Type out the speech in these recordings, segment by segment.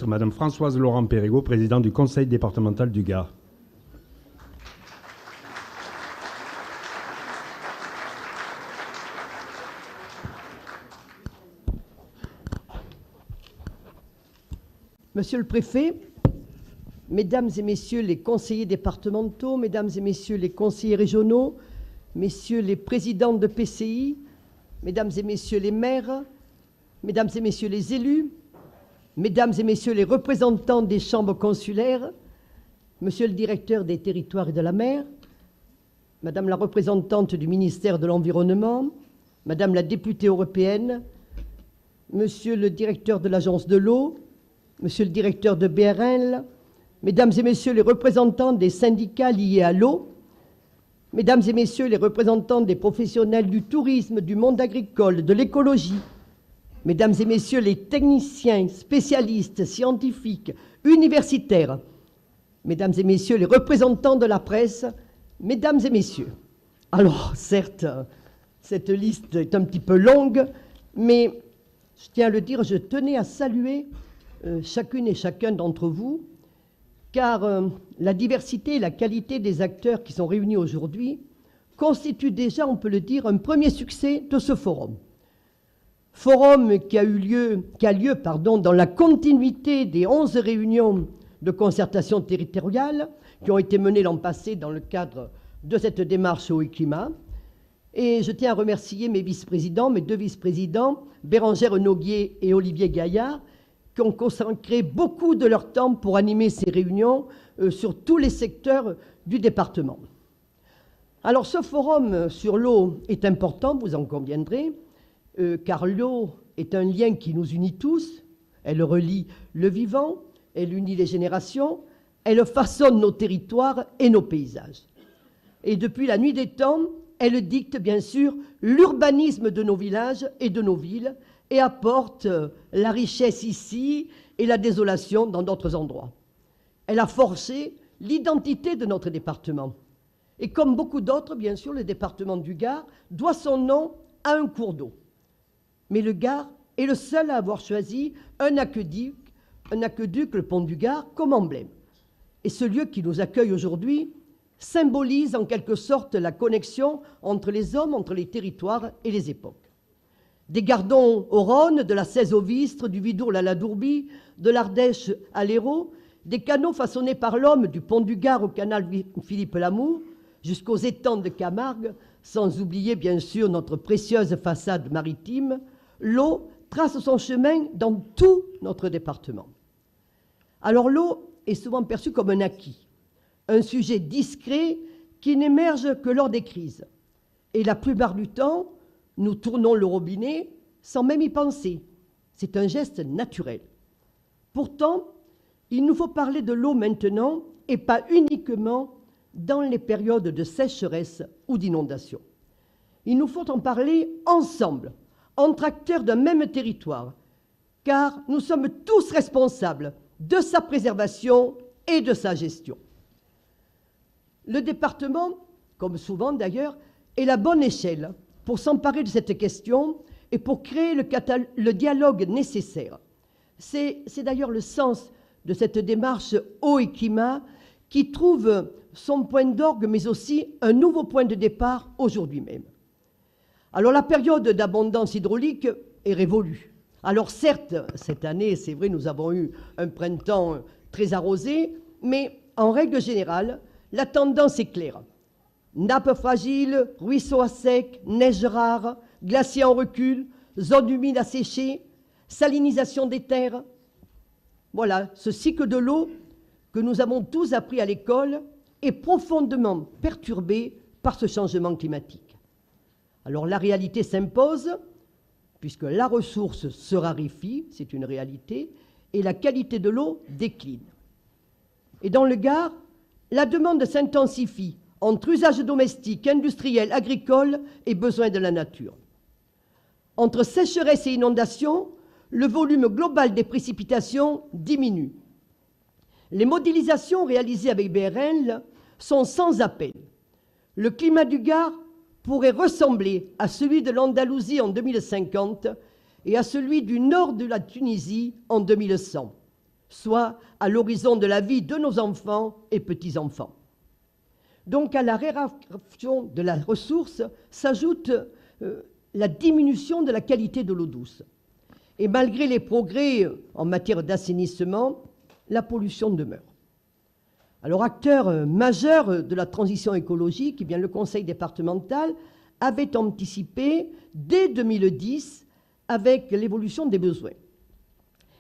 ministre, Madame Françoise Laurent-Périgot, présidente du Conseil départemental du Gard. Monsieur le Préfet, Mesdames et Messieurs les conseillers départementaux, Mesdames et Messieurs les conseillers régionaux, Messieurs les présidents de PCI, Mesdames et Messieurs les maires, Mesdames et Messieurs les élus, Mesdames et Messieurs les représentants des chambres consulaires, Monsieur le directeur des territoires et de la mer, Madame la représentante du ministère de l'Environnement, Madame la députée européenne, Monsieur le directeur de l'Agence de l'eau, Monsieur le directeur de BRL, Mesdames et Messieurs les représentants des syndicats liés à l'eau, Mesdames et Messieurs les représentants des professionnels du tourisme, du monde agricole, de l'écologie, Mesdames et Messieurs les techniciens, spécialistes, scientifiques, universitaires, Mesdames et Messieurs les représentants de la presse, Mesdames et Messieurs. Alors, certes, cette liste est un petit peu longue, mais je tiens à le dire, je tenais à saluer chacune et chacun d'entre vous, car la diversité et la qualité des acteurs qui sont réunis aujourd'hui constituent déjà, on peut le dire, un premier succès de ce forum. Forum qui a lieu dans la continuité des 11 réunions de concertation territoriale qui ont été menées l'an passé dans le cadre de cette démarche eau et climat. Et je tiens à remercier mes vice-présidents, mes deux vice-présidents, Bérangère Noguier et Olivier Gaillard, qui ont consacré beaucoup de leur temps pour animer ces réunions sur tous les secteurs du département. Alors ce forum sur l'eau est important, vous en conviendrez, car l'eau est un lien qui nous unit tous, elle relie le vivant, elle unit les générations, elle façonne nos territoires et nos paysages. Et depuis la nuit des temps, elle dicte bien sûr l'urbanisme de nos villages et de nos villes, et apporte la richesse ici et la désolation dans d'autres endroits. Elle a forgé l'identité de notre département. Et comme beaucoup d'autres, bien sûr, le département du Gard doit son nom à un cours d'eau. Mais le Gard est le seul à avoir choisi un aqueduc, le pont du Gard, comme emblème. Et ce lieu qui nous accueille aujourd'hui symbolise en quelque sorte la connexion entre les hommes, entre les territoires et les époques. Des Gardons au Rhône, de la Cèze au Vistre, du Vidourle à la Dourbie, de l'Ardèche à l'Hérault, des canaux façonnés par l'homme du pont du Gard au canal Philippe Lamour, jusqu'aux étangs de Camargue, sans oublier bien sûr notre précieuse façade maritime, l'eau trace son chemin dans tout notre département. Alors l'eau est souvent perçue comme un acquis, un sujet discret qui n'émerge que lors des crises. Et la plupart du temps, nous tournons le robinet sans même y penser. C'est un geste naturel. Pourtant, il nous faut parler de l'eau maintenant et pas uniquement dans les périodes de sécheresse ou d'inondation. Il nous faut en parler ensemble, entre acteurs d'un même territoire, car nous sommes tous responsables de sa préservation et de sa gestion. Le département, comme souvent d'ailleurs, est la bonne échelle pour s'emparer de cette question et pour créer le dialogue nécessaire. C'est d'ailleurs le sens de cette démarche eau et climat qui trouve son point d'orgue, mais aussi un nouveau point de départ aujourd'hui même. Alors la période d'abondance hydraulique est révolue. Alors certes, cette année, c'est vrai, nous avons eu un printemps très arrosé, mais en règle générale, la tendance est claire. Nappes fragiles, ruisseaux à sec, neige rare, glaciers en recul, zones humides asséchées, salinisation des terres. Voilà, ce cycle de l'eau que nous avons tous appris à l'école est profondément perturbé par ce changement climatique. Alors la réalité s'impose, puisque la ressource se raréfie, c'est une réalité, et la qualité de l'eau décline. Et dans le Gard, la demande s'intensifie entre usage domestique, industriel, agricole et besoins de la nature. Entre sécheresse et inondation, le volume global des précipitations diminue. Les modélisations réalisées avec BRL sont sans appel. Le climat du Gard pourrait ressembler à celui de l'Andalousie en 2050 et à celui du nord de la Tunisie en 2100. soit à l'horizon de la vie de nos enfants et petits-enfants. Donc à la raréfaction de la ressource s'ajoute la diminution de la qualité de l'eau douce. Et malgré les progrès en matière d'assainissement, la pollution demeure. Alors, acteur majeur de la transition écologique, eh bien, le Conseil départemental avait anticipé dès 2010 avec l'évolution des besoins.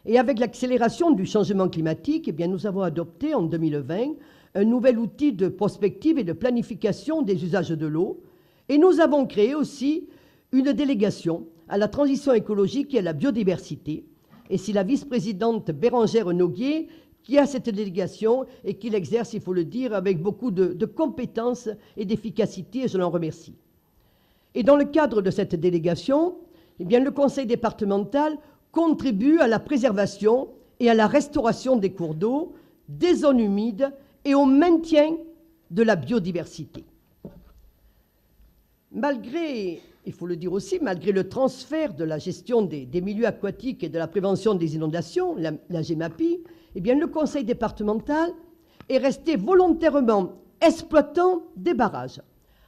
Et avec l'accélération du changement climatique, eh bien, nous avons adopté en 2020 un nouvel outil de prospective et de planification des usages de l'eau. Et nous avons créé aussi une délégation à la transition écologique et à la biodiversité. Et c'est la vice-présidente Bérangère Noguier qui a cette délégation et qui l'exerce, il faut le dire, avec beaucoup de compétences et d'efficacité, et je l'en remercie. Et dans le cadre de cette délégation, eh bien, le conseil départemental contribue à la préservation et à la restauration des cours d'eau, des zones humides et au maintien de la biodiversité. Malgré, il faut le dire aussi, malgré le transfert de la gestion des milieux aquatiques et de la prévention des inondations, la GEMAPI, eh bien, le conseil départemental est resté volontairement exploitant des barrages.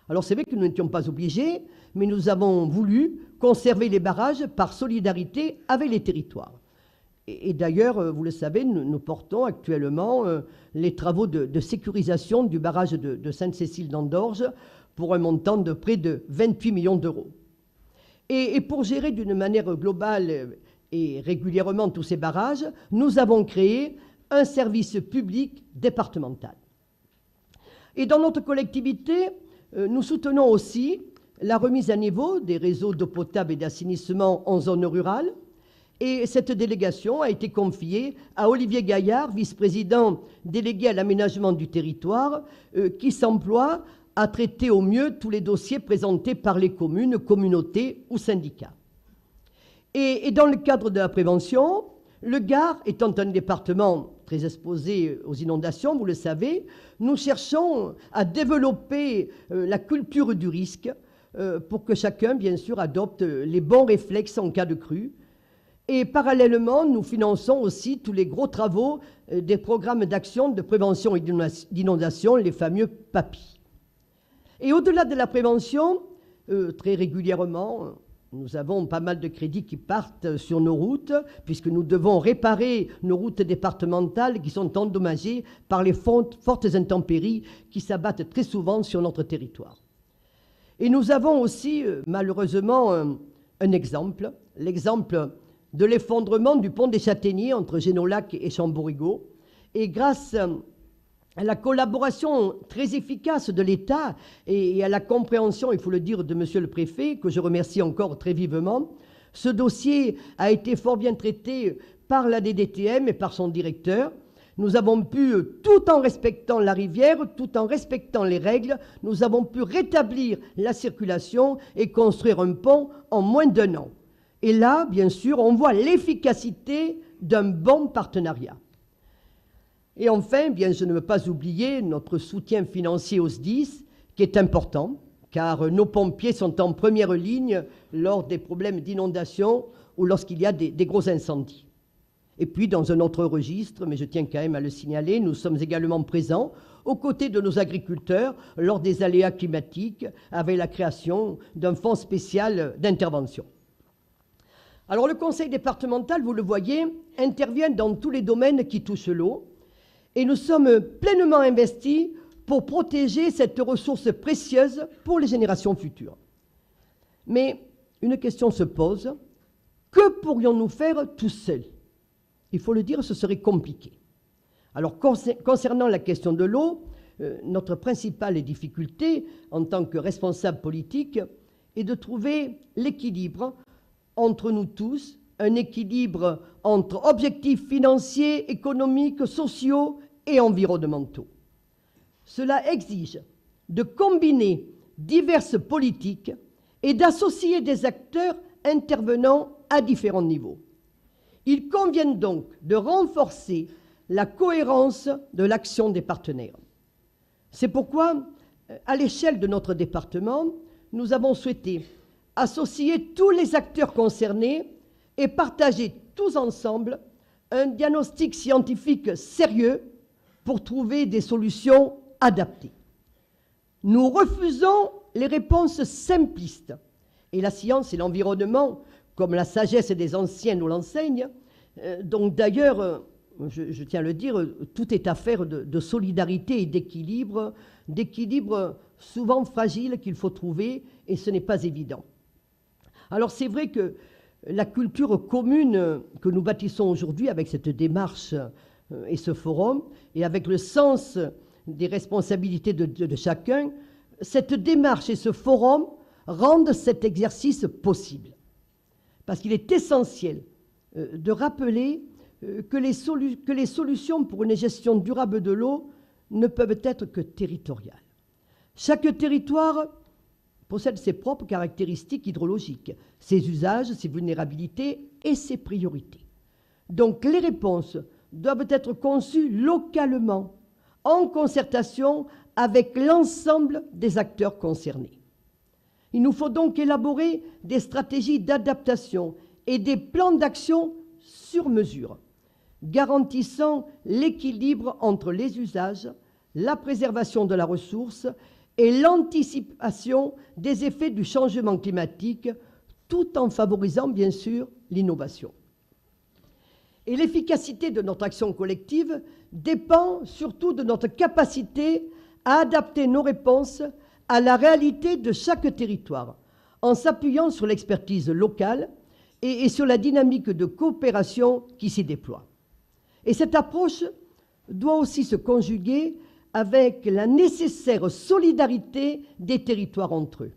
Alors c'est vrai que nous n'étions pas obligés, mais nous avons voulu conserver les barrages par solidarité avec les territoires. Et d'ailleurs, vous le savez, nous portons actuellement les travaux de sécurisation du barrage de Sainte-Cécile d'Andorge pour un montant de près de 28 millions d'euros. Et pour gérer d'une manière globale et régulièrement tous ces barrages, nous avons créé un service public départemental. Et dans notre collectivité, nous soutenons aussi la remise à niveau des réseaux d'eau potable et d'assainissement en zone rurale. Et cette délégation a été confiée à Olivier Gaillard, vice-président délégué à l'aménagement du territoire, qui s'emploie à traiter au mieux tous les dossiers présentés par les communes, communautés ou syndicats. Et dans le cadre de la prévention, le Gard étant un département très exposé aux inondations, vous le savez, nous cherchons à développer la culture du risque pour que chacun, bien sûr, adopte les bons réflexes en cas de crue. Et parallèlement, nous finançons aussi tous les gros travaux des programmes d'action de prévention et d'inondation, les fameux PAPI. Et au-delà de la prévention, très régulièrement, nous avons pas mal de crédits qui partent sur nos routes, puisque nous devons réparer nos routes départementales qui sont endommagées par les fortes intempéries qui s'abattent très souvent sur notre territoire. Et nous avons aussi, malheureusement, un exemple, l'exemple de l'effondrement du pont des Châtaigniers entre Génolac et Chamborigot. Et grâce à la collaboration très efficace de l'État et à la compréhension, il faut le dire, de Monsieur le Préfet, que je remercie encore très vivement, ce dossier a été fort bien traité par la DDTM et par son directeur. Nous avons pu, tout en respectant la rivière, tout en respectant les règles, nous avons pu rétablir la circulation et construire un pont en moins d'1 an. Et là, bien sûr, on voit l'efficacité d'un bon partenariat. Et enfin, bien, je ne veux pas oublier notre soutien financier au SDIS, qui est important, car nos pompiers sont en première ligne lors des problèmes d'inondation ou lorsqu'il y a des gros incendies. Et puis, dans un autre registre, mais je tiens quand même à le signaler, nous sommes également présents aux côtés de nos agriculteurs lors des aléas climatiques, avec la création d'un fonds spécial d'intervention. Alors, le conseil départemental, vous le voyez, intervient dans tous les domaines qui touchent l'eau, et nous sommes pleinement investis pour protéger cette ressource précieuse pour les générations futures. Mais une question se pose, que pourrions-nous faire tout seuls? Il faut le dire, ce serait compliqué. Alors, concernant la question de l'eau, notre principale difficulté en tant que responsable politique est de trouver l'équilibre entre nous tous, un équilibre entre objectifs financiers, économiques, sociaux et environnementaux. Cela exige de combiner diverses politiques et d'associer des acteurs intervenant à différents niveaux. Il convient donc de renforcer la cohérence de l'action des partenaires. C'est pourquoi, à l'échelle de notre département, nous avons souhaité associer tous les acteurs concernés et partager tous ensemble un diagnostic scientifique sérieux pour trouver des solutions adaptées. Nous refusons les réponses simplistes. Et la science et l'environnement, comme la sagesse des anciens nous l'enseignent, donc d'ailleurs, je tiens à le dire, tout est affaire de solidarité et d'équilibre souvent fragile qu'il faut trouver, et ce n'est pas évident. Alors c'est vrai que la culture commune que nous bâtissons aujourd'hui avec cette démarche et ce forum, et avec le sens des responsabilités de chacun, cette démarche et ce forum rendent cet exercice possible. Parce qu'il est essentiel de rappeler que les solutions pour une gestion durable de l'eau ne peuvent être que territoriales. Chaque territoire possède ses propres caractéristiques hydrologiques, ses usages, ses vulnérabilités et ses priorités. Donc les réponses doivent être conçues localement, en concertation avec l'ensemble des acteurs concernés. Il nous faut donc élaborer des stratégies d'adaptation et des plans d'action sur mesure, garantissant l'équilibre entre les usages, la préservation de la ressource et l'anticipation des effets du changement climatique, tout en favorisant, bien sûr, l'innovation. Et l'efficacité de notre action collective dépend surtout de notre capacité à adapter nos réponses à la réalité de chaque territoire, en s'appuyant sur l'expertise locale et sur la dynamique de coopération qui s'y déploie. Et cette approche doit aussi se conjuguer avec la nécessaire solidarité des territoires entre eux.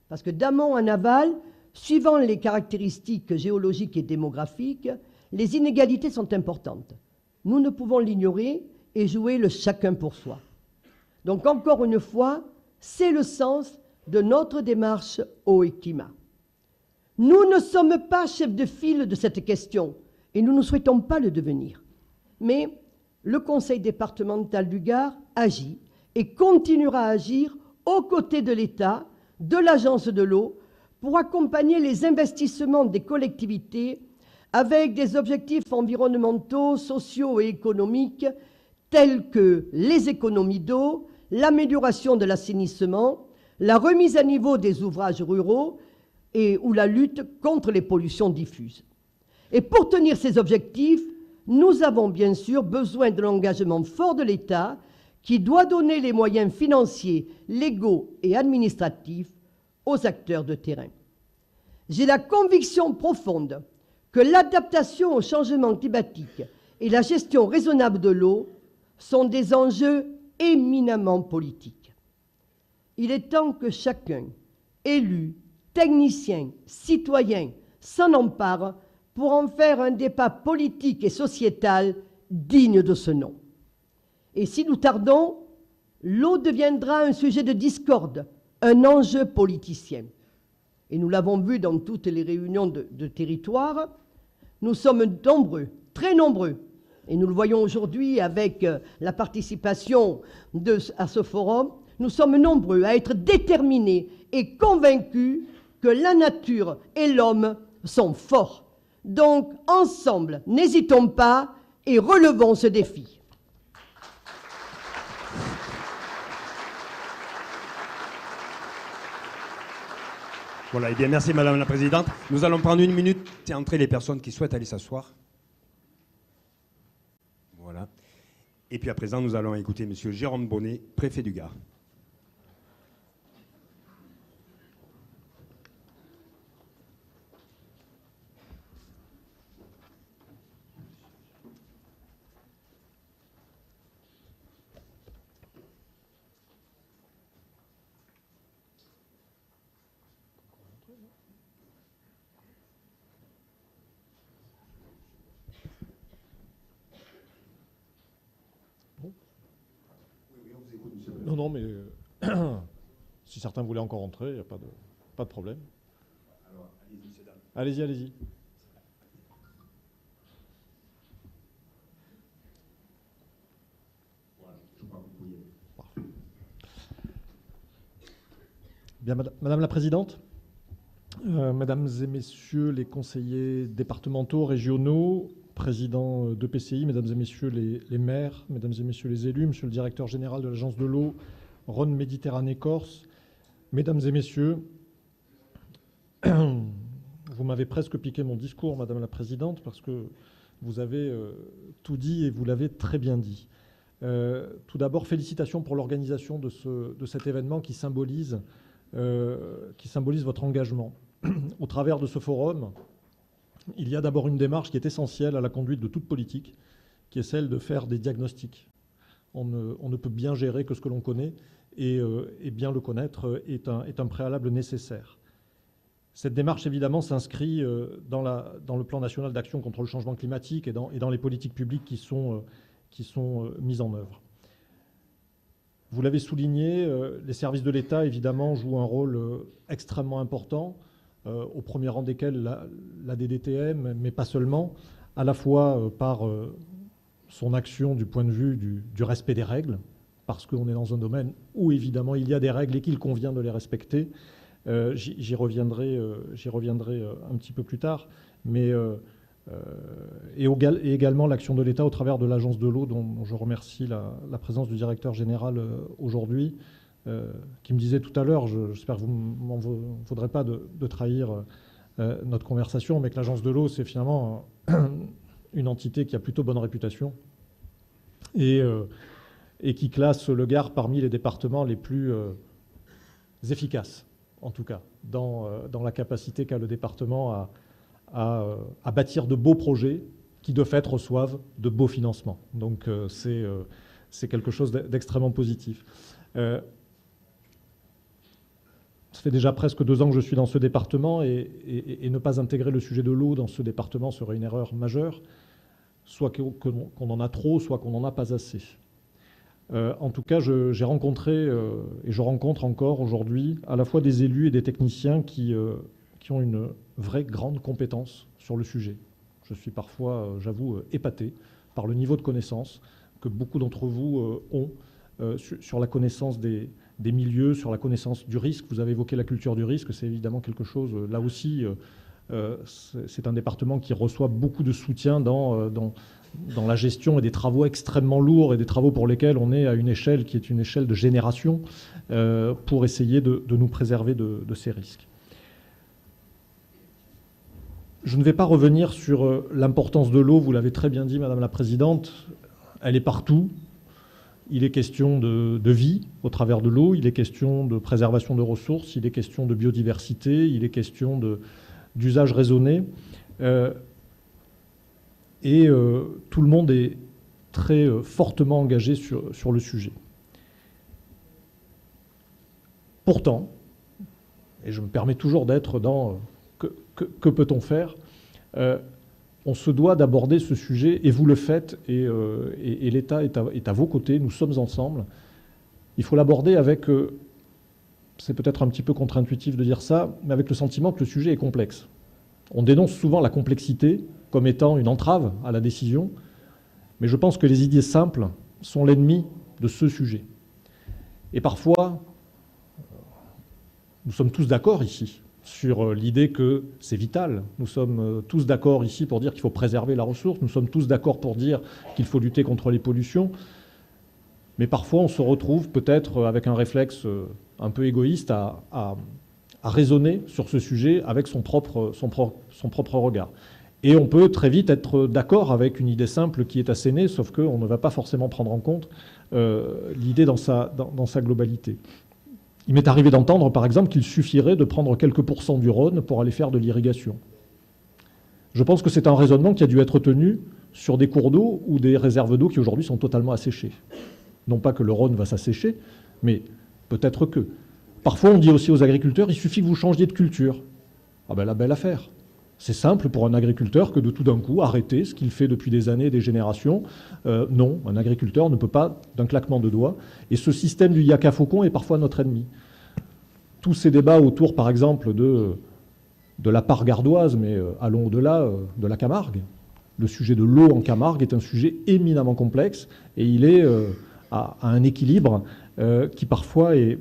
Parce que d'amont en aval, suivant les caractéristiques géologiques et démographiques, les inégalités sont importantes. Nous ne pouvons l'ignorer et jouer le chacun pour soi. Donc encore une fois, c'est le sens de notre démarche eau et climat. Nous ne sommes pas chefs de file de cette question et nous ne souhaitons pas le devenir. Mais le Conseil départemental du Gard agit et continuera à agir aux côtés de l'État, de l'Agence de l'eau, pour accompagner les investissements des collectivités avec des objectifs environnementaux, sociaux et économiques tels que les économies d'eau, l'amélioration de l'assainissement, la remise à niveau des ouvrages ruraux ou la lutte contre les pollutions diffuses. Et pour tenir ces objectifs, nous avons bien sûr besoin de l'engagement fort de l'État qui doit donner les moyens financiers, légaux et administratifs aux acteurs de terrain. J'ai la conviction profonde que l'adaptation au changement climatique et la gestion raisonnable de l'eau sont des enjeux éminemment politiques. Il est temps que chacun, élu, technicien, citoyen, s'en empare pour en faire un débat politique et sociétal digne de ce nom. Et si nous tardons, l'eau deviendra un sujet de discorde, un enjeu politicien. Et nous l'avons vu dans toutes les réunions de territoire, nous sommes nombreux, très nombreux, et nous le voyons aujourd'hui avec la participation à ce forum, nous sommes nombreux à être déterminés et convaincus que la nature et l'homme sont forts. Donc, ensemble, n'hésitons pas et relevons ce défi. Voilà, et bien merci Madame la Présidente. Nous allons prendre une minute et entrer les personnes qui souhaitent aller s'asseoir. Voilà. Et puis à présent, nous allons écouter Monsieur Jérôme Bonnet, préfet du Gard. Non, mais si certains voulaient encore entrer, il n'y a pas de problème. Alors, allez-y, monsieur, dame. Allez-y. Voilà, je crois que vous pouvez. Parfait. Bien, Madame la Présidente, Mesdames et Messieurs les conseillers départementaux, régionaux, président de PCI, mesdames et messieurs les maires, mesdames et messieurs les élus, monsieur le directeur général de l'Agence de l'eau, Rhône Méditerranée Corse, mesdames et messieurs, vous m'avez presque piqué mon discours, madame la présidente, parce que vous avez tout dit et vous l'avez très bien dit. Tout d'abord, félicitations pour l'organisation de cet événement qui symbolise votre engagement. Au travers de ce forum, il y a d'abord une démarche qui est essentielle à la conduite de toute politique, qui est celle de faire des diagnostics. On ne peut bien gérer que ce que l'on connaît, et bien le connaître est un préalable nécessaire. Cette démarche, évidemment, s'inscrit dans le plan national d'action contre le changement climatique et dans les politiques publiques qui sont mises en œuvre. Vous l'avez souligné, les services de l'État, évidemment, jouent un rôle extrêmement important, au premier rang desquels la DDTM, mais pas seulement, à la fois par son action du point de vue du respect des règles, parce qu'on est dans un domaine où, évidemment, il y a des règles et qu'il convient de les respecter. J'y reviendrai un petit peu plus tard, mais et également l'action de l'État au travers de l'Agence de l'eau, dont je remercie la présence du directeur général aujourd'hui, qui me disait tout à l'heure, j'espère que vous ne m'en voudrez pas de trahir notre conversation, mais que l'Agence de l'eau, c'est finalement une entité qui a plutôt bonne réputation et qui classe le Gard parmi les départements les plus efficaces, en tout cas, dans la capacité qu'a le département à bâtir de beaux projets qui, de fait, reçoivent de beaux financements. Donc, c'est quelque chose d'extrêmement positif. Ça fait déjà presque 2 ans que je suis dans ce département et ne pas intégrer le sujet de l'eau dans ce département serait une erreur majeure, soit qu'on en a trop, soit qu'on n'en a pas assez. En tout cas, j'ai rencontré et je rencontre encore aujourd'hui à la fois des élus et des techniciens qui ont une vraie grande compétence sur le sujet. Je suis parfois, j'avoue, épaté par le niveau de connaissance que beaucoup d'entre vous ont sur la connaissance des milieux, sur la connaissance du risque. Vous avez évoqué la culture du risque, c'est évidemment quelque chose, là aussi, c'est un département qui reçoit beaucoup de soutien dans la gestion et des travaux extrêmement lourds et des travaux pour lesquels on est à une échelle qui est une échelle de génération pour essayer de nous préserver de ces risques. Je ne vais pas revenir sur l'importance de l'eau, vous l'avez très bien dit, Madame la Présidente, elle est partout. Il est question de vie au travers de l'eau, il est question de préservation de ressources, il est question de biodiversité, il est question d'usage raisonné. Et tout le monde est très fortement engagé sur le sujet. Pourtant, et je me permets toujours d'être dans que peut-on faire, on se doit d'aborder ce sujet, et vous le faites, et l'État est à vos côtés, nous sommes ensemble. Il faut l'aborder avec, c'est peut-être un petit peu contre-intuitif de dire ça, mais avec le sentiment que le sujet est complexe. On dénonce souvent la complexité comme étant une entrave à la décision, mais je pense que les idées simples sont l'ennemi de ce sujet. Et parfois, nous sommes tous d'accord ici sur l'idée que c'est vital. Nous sommes tous d'accord ici pour dire qu'il faut préserver la ressource. Nous sommes tous d'accord pour dire qu'il faut lutter contre les pollutions. Mais parfois, on se retrouve peut-être avec un réflexe un peu égoïste à raisonner sur ce sujet avec son propre regard. Et on peut très vite être d'accord avec une idée simple qui est assénée, sauf qu'on ne va pas forcément prendre en compte l'idée dans sa globalité. Il m'est arrivé d'entendre, par exemple, qu'il suffirait de prendre quelques pourcents du Rhône pour aller faire de l'irrigation. Je pense que c'est un raisonnement qui a dû être tenu sur des cours d'eau ou des réserves d'eau qui aujourd'hui sont totalement asséchées. Non pas que le Rhône va s'assécher, mais peut-être que. Parfois, on dit aussi aux agriculteurs, il suffit que vous changiez de culture. Ah ben la belle affaire. C'est simple pour un agriculteur que de tout d'un coup arrêter ce qu'il fait depuis des années, des générations. Non, un agriculteur ne peut pas d'un claquement de doigts. Et ce système du yaka faucon est parfois notre ennemi. Tous ces débats autour, par exemple, de la part gardoise, mais allons au-delà de la Camargue. Le sujet de l'eau en Camargue est un sujet éminemment complexe et il est à un équilibre qui parfois est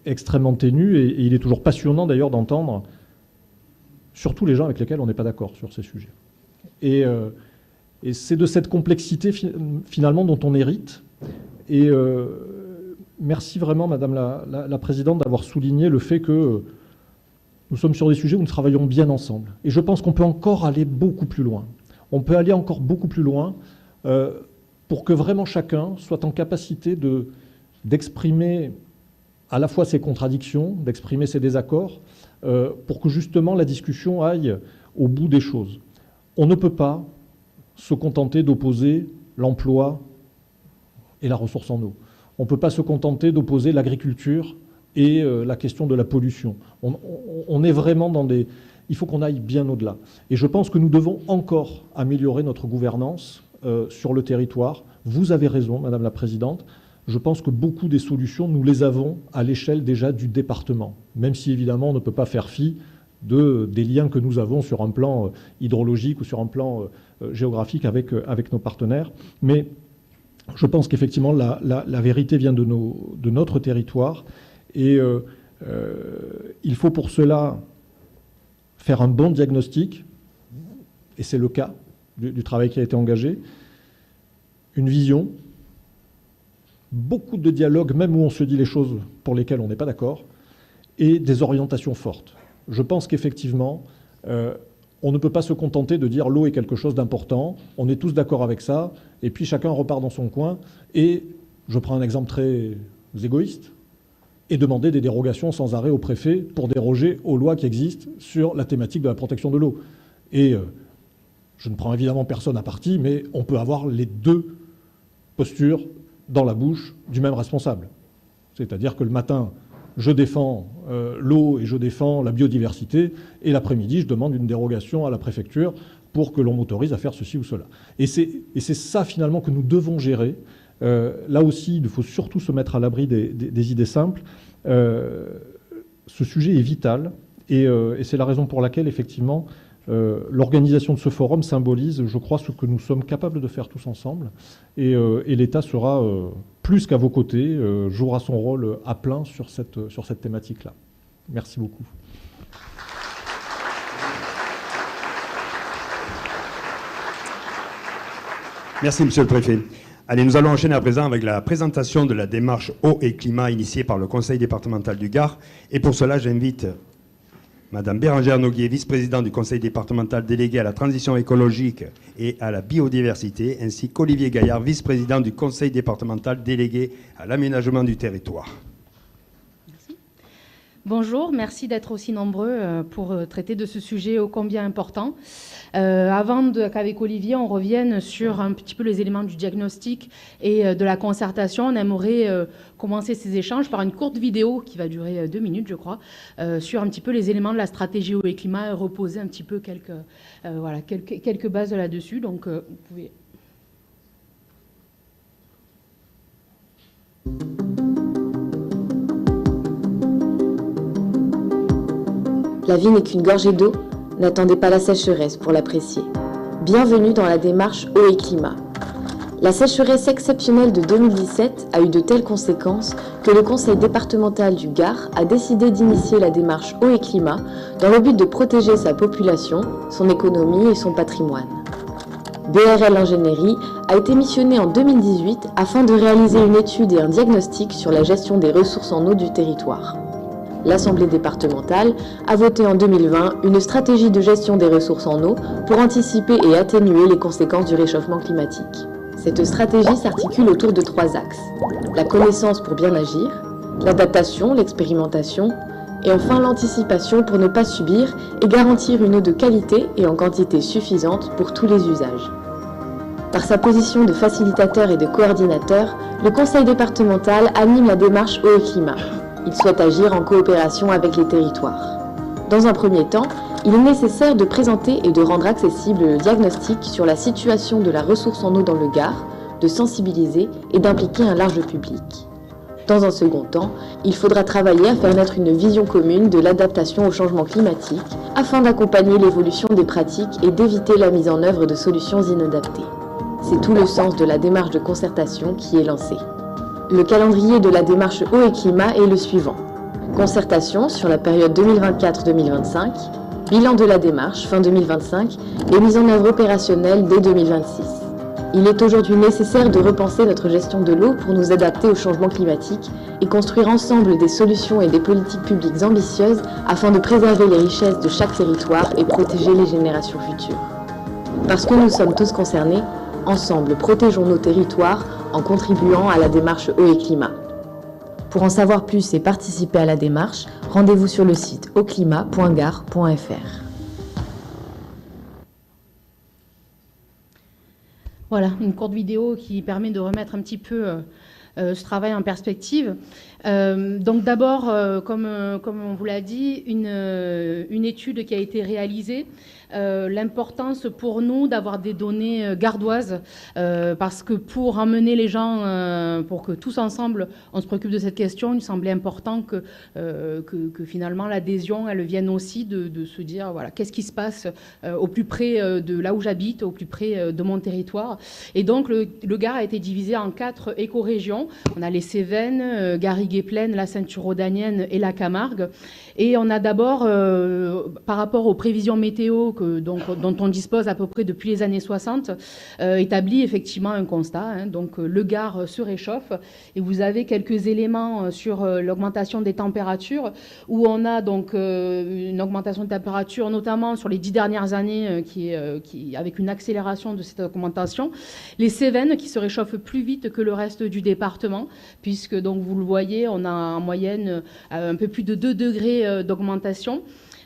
extrêmement ténu et il est toujours passionnant d'ailleurs d'entendre surtout les gens avec lesquels on n'est pas d'accord sur ces sujets. Et Et c'est de cette complexité finalement dont on hérite. Et merci vraiment, Madame la Présidente, d'avoir souligné le fait que nous sommes sur des sujets où nous travaillons bien ensemble. Et je pense qu'on peut encore aller beaucoup plus loin. On peut aller encore beaucoup plus loin pour que vraiment chacun soit en capacité d'exprimer à la fois ses contradictions, d'exprimer ses désaccords, pour que justement la discussion aille au bout des choses. On ne peut pas se contenter d'opposer l'emploi et la ressource en eau. On ne peut pas se contenter d'opposer l'agriculture et la question de la pollution. On est vraiment dans des... Il faut qu'on aille bien au-delà. Et je pense que nous devons encore améliorer notre gouvernance sur le territoire. Vous avez raison, Madame la Présidente. Je pense que beaucoup des solutions, nous les avons à l'échelle déjà du département, même si évidemment on ne peut pas faire fi des liens que nous avons sur un plan hydrologique ou sur un plan géographique avec nos partenaires. Mais je pense qu'effectivement la vérité vient de notre territoire et il faut pour cela faire un bon diagnostic, et c'est le cas du travail qui a été engagé, une vision, beaucoup de dialogue, même où on se dit les choses pour lesquelles on n'est pas d'accord, et des orientations fortes. Je pense qu'effectivement, on ne peut pas se contenter de dire l'eau est quelque chose d'important, on est tous d'accord avec ça, et puis chacun repart dans son coin, et je prends un exemple très égoïste, et demander des dérogations sans arrêt au préfet pour déroger aux lois qui existent sur la thématique de la protection de l'eau. Et je ne prends évidemment personne à partie, mais on peut avoir les deux postures dans la bouche du même responsable. C'est-à-dire que le matin, je défends l'eau et je défends la biodiversité, et l'après-midi, je demande une dérogation à la préfecture pour que l'on m'autorise à faire ceci ou cela. Et c'est ça, finalement, que nous devons gérer. Là aussi, il faut surtout se mettre à l'abri des idées simples. Ce sujet est vital, et c'est la raison pour laquelle, effectivement, l'organisation de ce forum symbolise, je crois, ce que nous sommes capables de faire tous ensemble, et l'État sera plus qu'à vos côtés, jouera son rôle à plein sur cette thématique-là. Merci beaucoup. Merci, Monsieur le Préfet. Allez, nous allons enchaîner à présent avec la présentation de la démarche eau et climat initiée par le Conseil départemental du Gard. Et pour cela, j'invite Madame Bérangère Noguier, vice-présidente du Conseil départemental délégué à la transition écologique et à la biodiversité, ainsi qu'Olivier Gaillard, vice-président du Conseil départemental délégué à l'aménagement du territoire. Merci. Bonjour, merci d'être aussi nombreux pour traiter de ce sujet ô combien important. Avant qu'avec Olivier, on revienne sur un petit peu les éléments du diagnostic et de la concertation, on aimerait commencer ces échanges par une courte vidéo qui va durer 2 minutes, je crois, sur un petit peu les éléments de la stratégie eau et climat et reposer un petit peu quelques bases là-dessus. Donc, vous pouvez... La vie n'est qu'une gorgée d'eau. N'attendez pas la sécheresse pour l'apprécier. Bienvenue dans la démarche eau et climat. La sécheresse exceptionnelle de 2017 a eu de telles conséquences que le Conseil départemental du Gard a décidé d'initier la démarche eau et climat dans le but de protéger sa population, son économie et son patrimoine. BRL Ingénierie a été missionné en 2018 afin de réaliser une étude et un diagnostic sur la gestion des ressources en eau du territoire. L'Assemblée départementale a voté en 2020 une stratégie de gestion des ressources en eau pour anticiper et atténuer les conséquences du réchauffement climatique. Cette stratégie s'articule autour de 3 axes. La connaissance pour bien agir, l'adaptation, l'expérimentation, et enfin l'anticipation pour ne pas subir et garantir une eau de qualité et en quantité suffisante pour tous les usages. Par sa position de facilitateur et de coordinateur, le Conseil départemental anime la démarche eau et climat. Il souhaite agir en coopération avec les territoires. Dans un premier temps, il est nécessaire de présenter et de rendre accessible le diagnostic sur la situation de la ressource en eau dans le Gard, de sensibiliser et d'impliquer un large public. Dans un second temps, il faudra travailler à faire naître une vision commune de l'adaptation au changement climatique afin d'accompagner l'évolution des pratiques et d'éviter la mise en œuvre de solutions inadaptées. C'est tout le sens de la démarche de concertation qui est lancée. Le calendrier de la démarche eau et climat est le suivant. Concertation sur la période 2024-2025, Bilan de la démarche fin 2025 et mise en œuvre opérationnelle dès 2026. Il est aujourd'hui nécessaire de repenser notre gestion de l'eau pour nous adapter au changement climatique et construire ensemble des solutions et des politiques publiques ambitieuses afin de préserver les richesses de chaque territoire et protéger les générations futures. Parce que nous sommes tous concernés, ensemble protégeons nos territoires en contribuant à la démarche eau et climat. Pour en savoir plus et participer à la démarche, rendez-vous sur le site eauclimat.gare.fr. Voilà, une courte vidéo qui permet de remettre un petit peu ce travail en perspective. Donc d'abord, comme on vous l'a dit, une étude qui a été réalisée. L'importance pour nous d'avoir des données gardoises, parce que pour emmener les gens, pour que tous ensemble on se préoccupe de cette question, il me semblait important que finalement l'adhésion elle vienne aussi de se dire voilà qu'est-ce qui se passe au plus près de là où j'habite, au plus près de mon territoire. Et donc le Gard a été divisé en 4 écorégions. On a les Cévennes, Garrigues-et-Plaines, la ceinture rhodanienne et la Camargue. Et on a d'abord, par rapport aux prévisions météo dont on dispose à peu près depuis les années 60, établi effectivement un constat. Hein. Donc le Gard se réchauffe et vous avez quelques éléments sur l'augmentation des températures où on a donc une augmentation de température notamment sur les 10 dernières années qui avec une accélération de cette augmentation. Les Cévennes qui se réchauffent plus vite que le reste du département puisque donc vous le voyez on a en moyenne un peu plus de 2 degrés d'augmentation.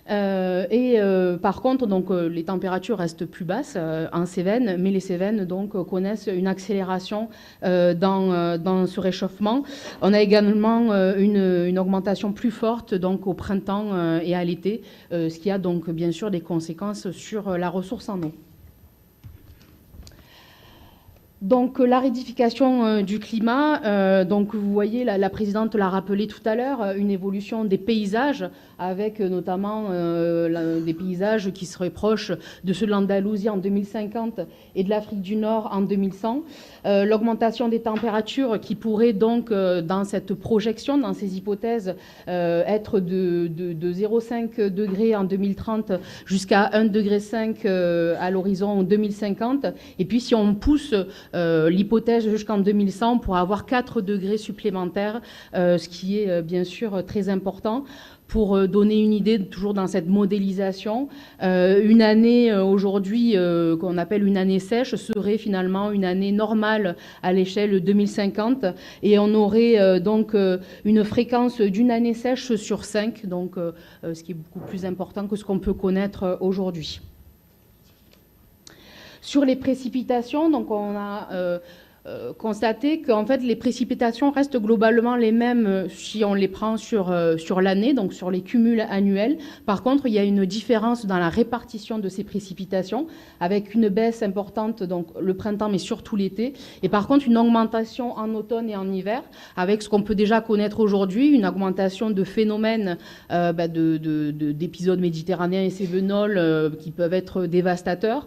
Par contre, donc, les températures restent plus basses en Cévennes, mais les Cévennes donc, connaissent une accélération dans ce réchauffement. On a également une augmentation plus forte donc, au printemps et à l'été, ce qui a donc bien sûr des conséquences sur la ressource en eau. Donc l'aridification du climat, donc vous voyez, la présidente l'a rappelé tout à l'heure, une évolution des paysages avec notamment des paysages qui seraient proches de ceux de l'Andalousie en 2050 et de l'Afrique du Nord en 2100. L'augmentation des températures qui pourrait donc, dans cette projection, dans ces hypothèses, être de 0,5 degrés en 2030 jusqu'à 1,5 degré à l'horizon 2050. Et puis si on pousse l'hypothèse jusqu'en 2100 pour avoir 4 degrés supplémentaires, ce qui est bien sûr très important. Pour donner une idée, toujours dans cette modélisation, une année aujourd'hui qu'on appelle une année sèche serait finalement une année normale à l'échelle 2050 et on aurait donc une fréquence d'une année sèche sur 5, donc ce qui est beaucoup plus important que ce qu'on peut connaître aujourd'hui. Sur les précipitations, donc on a constaté qu'en fait les précipitations restent globalement les mêmes si on les prend sur l'année, donc sur les cumuls annuels. Par contre, il y a une différence dans la répartition de ces précipitations, avec une baisse importante donc le printemps, mais surtout l'été. Et par contre, une augmentation en automne et en hiver, avec ce qu'on peut déjà connaître aujourd'hui, une augmentation de phénomènes d'épisodes méditerranéens et cévenols qui peuvent être dévastateurs,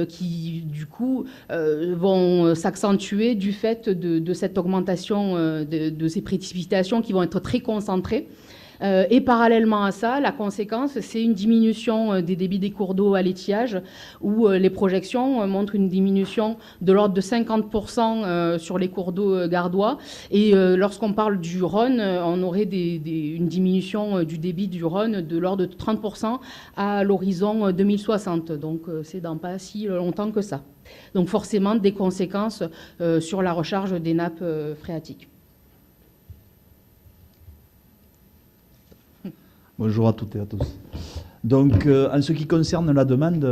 qui du coup vont s'accentuer du fait de cette augmentation de ces précipitations qui vont être très concentrées. Et parallèlement à ça, la conséquence, c'est une diminution des débits des cours d'eau à l'étiage, où les projections montrent une diminution de l'ordre de 50% sur les cours d'eau gardois. Et lorsqu'on parle du Rhône, on aurait une diminution du débit du Rhône de l'ordre de 30% à l'horizon 2060. Donc c'est dans pas si longtemps que ça. Donc forcément des conséquences sur la recharge des nappes phréatiques. Bonjour à toutes et à tous. Donc, en ce qui concerne la demande,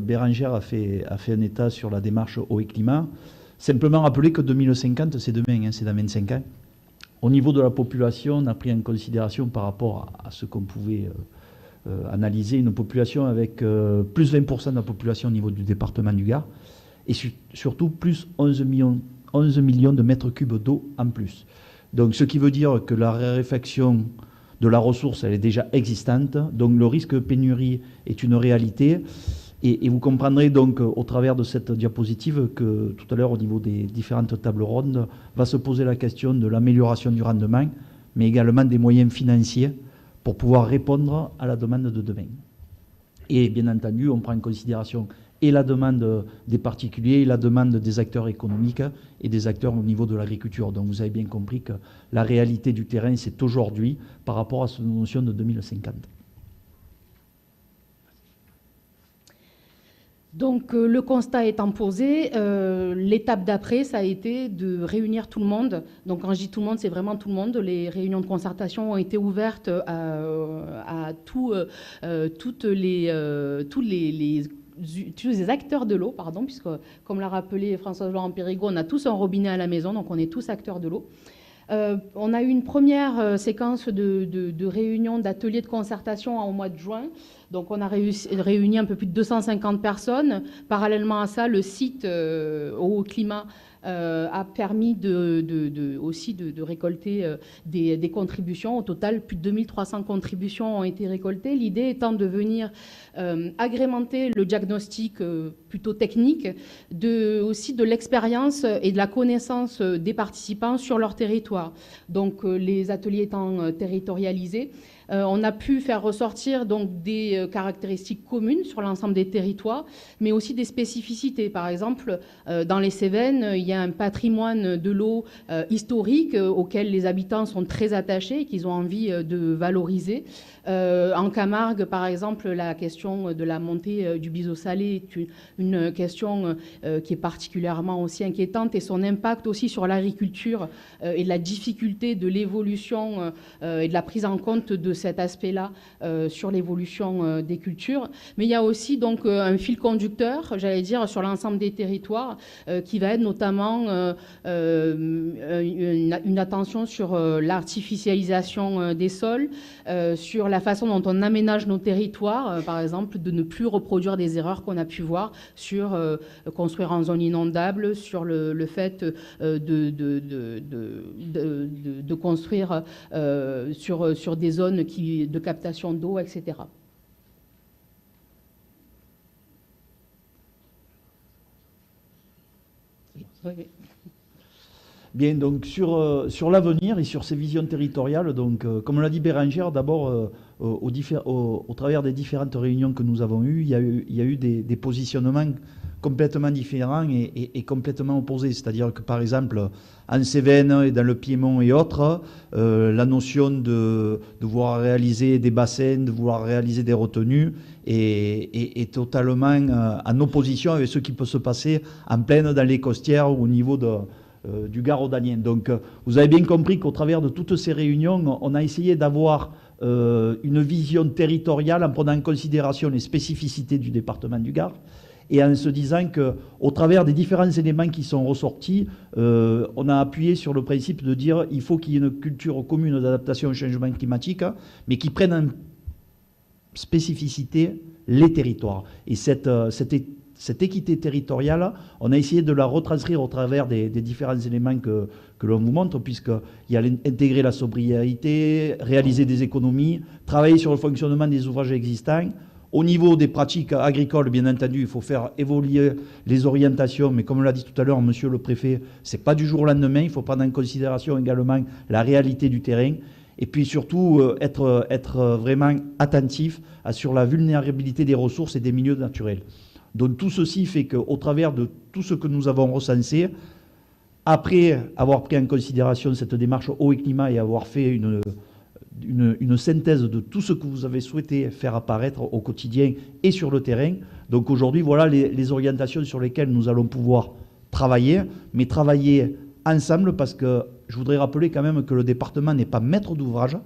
Bérangère a fait un état sur la démarche eau et climat. Simplement rappeler que 2050, c'est demain, hein, c'est dans 25 ans. Au niveau de la population, on a pris en considération par rapport à ce qu'on pouvait analyser, une population avec plus 20% de la population au niveau du département du Gard, et surtout plus 11 millions de mètres cubes d'eau en plus. Donc, ce qui veut dire que la raréfaction de la ressource, elle est déjà existante. Donc le risque de pénurie est une réalité. Et vous comprendrez donc au travers de cette diapositive que tout à l'heure, au niveau des différentes tables rondes, va se poser la question de l'amélioration du rendement, mais également des moyens financiers pour pouvoir répondre à la demande de demain. Et bien entendu, on prend en considération et la demande des particuliers, et la demande des acteurs économiques et des acteurs au niveau de l'agriculture. Donc vous avez bien compris que la réalité du terrain, c'est aujourd'hui par rapport à cette notion de 2050. Donc le constat étant posé, l'étape d'après, ça a été de réunir tout le monde. Donc quand je dis tout le monde, c'est vraiment tout le monde. Les réunions de concertation ont été ouvertes à tous les acteurs de l'eau, pardon, puisque comme l'a rappelé Françoise Laurent-Périgot, on a tous un robinet à la maison, donc on est tous acteurs de l'eau. On a eu une première séquence de réunions, d'ateliers de concertation au mois de juin. Donc on a réuni un peu plus de 250 personnes. Parallèlement à ça, le site au climat a permis aussi de récolter des contributions. Au total, plus de 2300 contributions ont été récoltées. L'idée étant de venir agrémenter le diagnostic plutôt technique, aussi de l'expérience et de la connaissance des participants sur leur territoire. Donc les ateliers étant territorialisés, on a pu faire ressortir donc des caractéristiques communes sur l'ensemble des territoires, mais aussi des spécificités. Par exemple, dans les Cévennes, il y a un patrimoine de l'eau historique auquel les habitants sont très attachés et qu'ils ont envie de valoriser. En Camargue, par exemple, la question de la montée du biseau salé est une question qui est particulièrement aussi inquiétante, et son impact aussi sur l'agriculture et la difficulté de l'évolution et de la prise en compte de cet aspect-là sur l'évolution des cultures. Mais il y a aussi donc un fil conducteur, j'allais dire, sur l'ensemble des territoires qui va être notamment une attention sur l'artificialisation des sols, sur la façon dont on aménage nos territoires, par exemple, de ne plus reproduire des erreurs qu'on a pu voir sur construire en zone inondable, sur le fait de construire sur des zones de captation d'eau, etc. Oui. Bien, donc sur l'avenir et sur ces visions territoriales, donc, comme l'a dit Bérengère, d'abord, au travers des différentes réunions que nous avons eues, il y a eu des positionnements complètement différents et complètement opposés. C'est-à-dire que, par exemple, en Cévennes et dans le Piémont et autres, la notion de vouloir réaliser des bassins, de vouloir réaliser des retenues est totalement en opposition avec ce qui peut se passer en plaine dans les costières ou au niveau du Gard rhodanien. Donc vous avez bien compris qu'au travers de toutes ces réunions, on a essayé d'avoir une vision territoriale en prenant en considération les spécificités du département du Gard et en se disant qu'au travers des différents éléments qui sont ressortis, on a appuyé sur le principe de dire qu'il faut qu'il y ait une culture commune d'adaptation au changement climatique, mais qui prenne en spécificité les territoires. Et cette équité territoriale, on a essayé de la retranscrire au travers des différents éléments que l'on vous montre, puisqu'il y a intégrer la sobriété, réaliser des économies, travailler sur le fonctionnement des ouvrages existants. Au niveau des pratiques agricoles, bien entendu, il faut faire évoluer les orientations, mais comme l'a dit tout à l'heure monsieur le préfet, ce n'est pas du jour au lendemain, il faut prendre en considération également la réalité du terrain, et puis surtout être vraiment attentif sur la vulnérabilité des ressources et des milieux naturels. Donc tout ceci fait qu'au travers de tout ce que nous avons recensé, après avoir pris en considération cette démarche eau et climat et avoir fait une synthèse de tout ce que vous avez souhaité faire apparaître au quotidien et sur le terrain, donc aujourd'hui voilà les orientations sur lesquelles nous allons pouvoir travailler, mais travailler ensemble, parce que je voudrais rappeler quand même que le département n'est pas maître d'ouvrage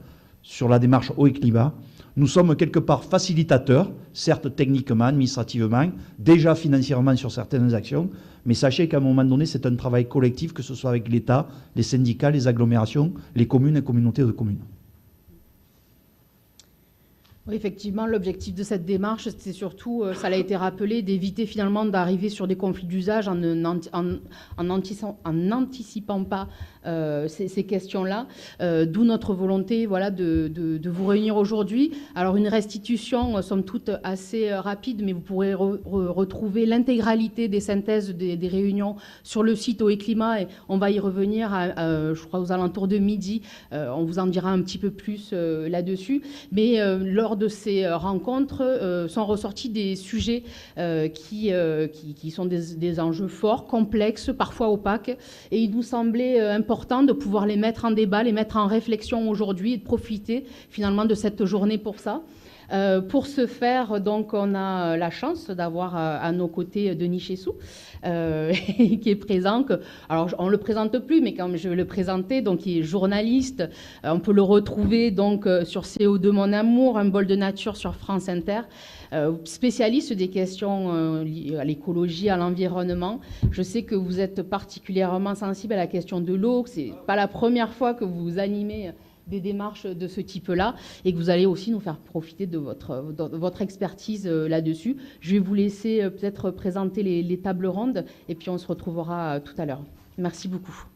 sur la démarche eau et climat. Nous sommes quelque part facilitateurs, certes techniquement, administrativement, déjà financièrement sur certaines actions, mais sachez qu'à un moment donné, c'est un travail collectif, que ce soit avec l'État, les syndicats, les agglomérations, les communes et communautés de communes. Oui, effectivement, l'objectif de cette démarche, c'est surtout, ça l'a été rappelé, d'éviter finalement d'arriver sur des conflits d'usage en n'anticipant pas ces questions-là. D'où notre volonté de vous réunir aujourd'hui. Alors une restitution, somme toute, assez rapide, mais vous pourrez retrouver l'intégralité des synthèses des réunions sur le site Eau et Climat, et on va y revenir, je crois, aux alentours de midi. On vous en dira un petit peu plus là-dessus. Mais lors lors de ces rencontres, sont ressortis des sujets qui sont des enjeux forts, complexes, parfois opaques. Et il nous semblait important de pouvoir les mettre en débat, les mettre en réflexion aujourd'hui et de profiter finalement de cette journée pour ça. Pour ce faire, donc, on a la chance d'avoir à nos côtés Denis Chessou, qui est présent. Alors, on ne le présente plus, mais comme je vais le présenter, donc, il est journaliste. On peut le retrouver donc, sur CO2 Mon Amour, Un bol de nature sur France Inter. Spécialiste des questions liées à l'écologie, à l'environnement. Je sais que vous êtes particulièrement sensible à la question de l'eau. Ce n'est pas la première fois que vous animez des démarches de ce type-là et que vous allez aussi nous faire profiter de votre expertise là-dessus. Je vais vous laisser peut-être présenter les tables rondes et puis on se retrouvera tout à l'heure. Merci beaucoup.